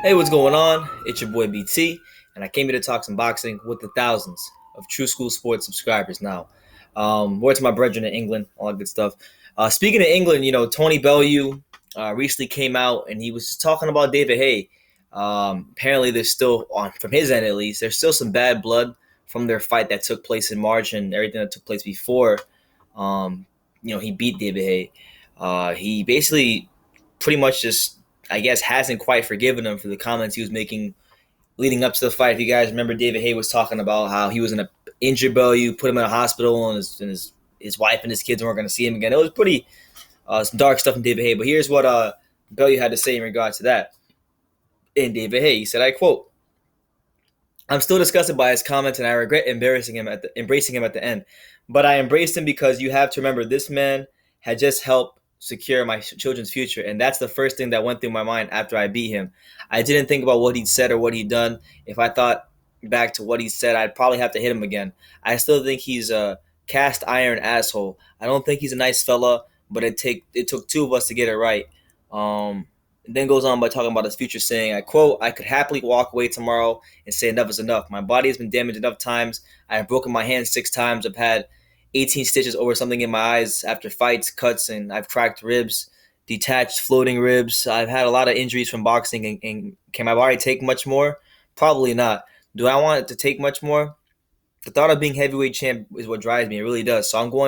Hey, what's going on? It's your boy BT, and I came here to talk some boxing with the thousands of True School Sports subscribers now. Word to my brethren in England, all that good stuff. Speaking of England, Tony Bellew recently came out and he was just talking about David Haye. Apparently, there's still, from his end at least, there's still some bad blood from their fight that took place in March and everything that took place before. He beat David Haye. He basically pretty much just I guess hasn't quite forgiven him for the comments he was making leading up to the fight. If you guys remember, David Haye was talking about how he was in a injured Bellew, put him in a hospital, and his wife and his kids weren't going to see him again. It was pretty some dark stuff from David Haye. But here's what Bellew had to say in regard to that. In David Haye, he said, I quote, "I'm still disgusted by his comments, and I regret embracing him at the end. But I embraced him because you have to remember this man had just helped secure my children's future, and that's the first thing that went through my mind after I beat him. I didn't think about what he'd said or what he'd done. If I thought back to what he said, I'd probably have to hit him again. I still think he's a cast iron asshole. I don't think he's a nice fella, but it took two of us to get it right." Then goes on by talking about his future, saying, I quote, "I could happily walk away tomorrow and say enough is enough. My body has been damaged enough times. I have broken my hand 6 times. I've had 18 stitches over something in my eyes after fights, cuts, and I've cracked ribs, detached floating ribs. I've had a lot of injuries from boxing, and can my body take much more? Probably not. Do I want it to take much more? The thought of being heavyweight champ is what drives me. It really does. So I'm still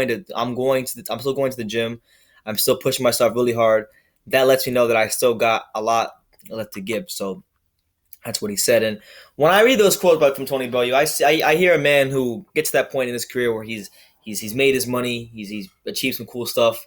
going to the gym. I'm still pushing myself really hard. That lets me know that I still got a lot left to give." So that's what he said. And when I read those quotes from Tony Bellew, I hear a man who gets to that point in his career where he's made his money, he's achieved some cool stuff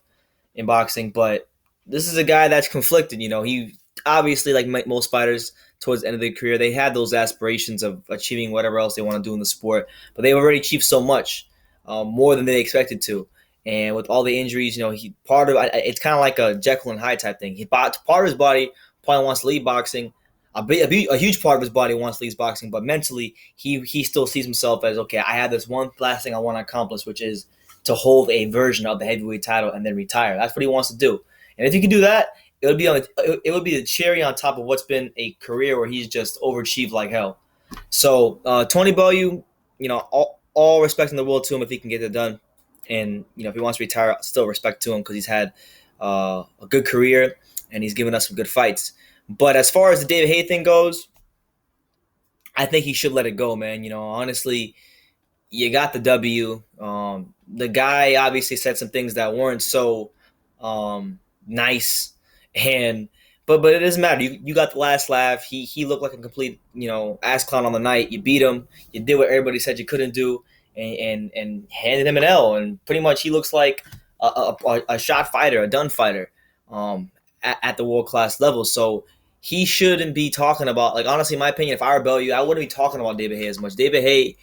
in boxing, but this is a guy that's conflicted. He obviously, like most fighters towards the end of their career, they had those aspirations of achieving whatever else they want to do in the sport, but they've already achieved so much, more than they expected to. And with all the injuries, it's kind of like a Jekyll and Hyde type thing. Part of his body probably wants to leave boxing. A huge part of his body wants to leave boxing, but mentally, he still sees himself as, okay, I have this one last thing I want to accomplish, which is to hold a version of the heavyweight title and then retire. That's what he wants to do. And if he can do that, it would be the cherry on top of what's been a career where he's just overachieved like hell. So Tony Bellew, all respect in the world to him if he can get it done. And, if he wants to retire, still respect to him because he's had a good career and he's given us some good fights. But as far as the David Haye thing goes, I think he should let it go, man. Honestly, you got the W. The guy obviously said some things that weren't so nice, but it doesn't matter. You got the last laugh. He looked like a complete ass clown on the night. You beat him. You did what everybody said you couldn't do, and handed him an L. And pretty much he looks like a shot fighter, a done fighter, at the world class level. So he shouldn't be talking about, like, honestly, in my opinion, if I were Bellew, I wouldn't be talking about David Haye as much. David Haye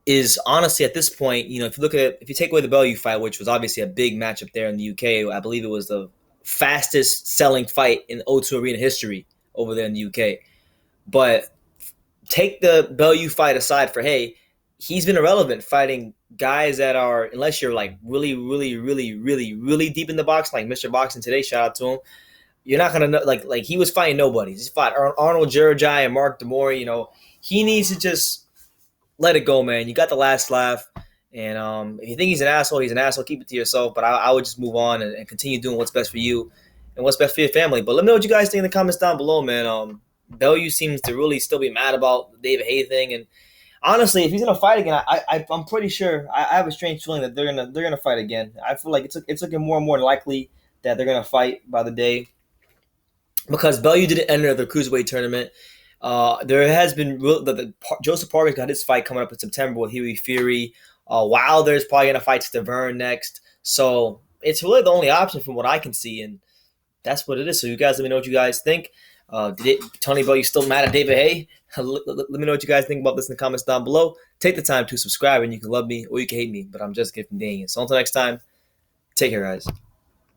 is honestly at this point, if you take away the Bellew fight, which was obviously a big matchup there in the UK, I believe it was the fastest selling fight in O2 Arena history over there in the UK. But take the Bellew fight aside for Haye, he's been irrelevant fighting guys that are, unless you're like really, really, really, really, really deep in the box, like Mr. Boxing today, shout out to him. You're not gonna know, like he was fighting nobody. He fought Arnold Jurajai and Mark Demore. He needs to just let it go, man. You got the last laugh, and if you think he's an asshole, he's an asshole. Keep it to yourself. But I would just move on and continue doing what's best for you and what's best for your family. But let me know what you guys think in the comments down below, man. Bellew seems to really still be mad about the David Haye thing, and honestly, if he's gonna fight again, I'm pretty sure I have a strange feeling that they're gonna fight again. I feel like it's looking more and more likely that they're gonna fight by the day, because Bellew didn't enter the cruiserweight tournament. There has been Joseph Parker's got his fight coming up in September with Huey Fury. Wilder's probably gonna fight Stavern next, so it's really the only option from what I can see, and that's what it is. So you guys let me know what you guys think. Tony Bellew still mad at David Haye? Let me know what you guys think about this in the comments down below. Take the time to subscribe, and you can love me or you can hate me, but I'm just giving Daniel. So until next time, take care, guys.